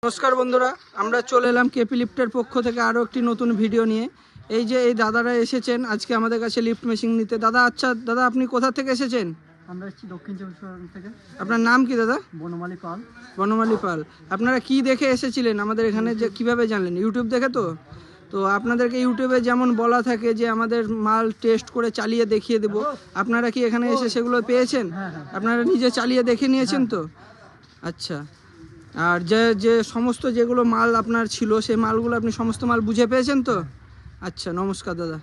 নমস্কার বন্ধুরা, আমরা চলে এলাম কেপি লিফটের পক্ষ থেকে আরও একটি নতুন ভিডিও নিয়ে। এই যে এই দাদারা এসেছেন আজকে আমাদের কাছে লিফট মেশিন নিতে। দাদা আচ্ছা দাদা, আপনি কোথা থেকে এসেছেন? আমরা এসেছি দক্ষিণ চব্বিশ পরগনা থেকে। আপনার নাম কি দাদা? বনমালী পাল। বনমালী পাল। আপনারা কি দেখে এসেছিলেন আমাদের এখানে, যে কিভাবে জানলেন? ইউটিউব দেখে তো? তো আপনাদেরকে ইউটিউবে যেমন বলা থাকে যে আমাদের মাল টেস্ট করে চালিয়ে দেখিয়ে দেব, আপনারা কি এখানে এসে সেগুলো পেয়েছেন? আপনারা নিজে চালিয়ে দেখে নিয়েছেন তো? আচ্ছা। আর যে যে সমস্ত যেগুলো মাল আপনার ছিল সেই মালগুলো আপনি সমস্ত মাল বুঝে পেয়েছেন তো? আচ্ছা, নমস্কার দাদা।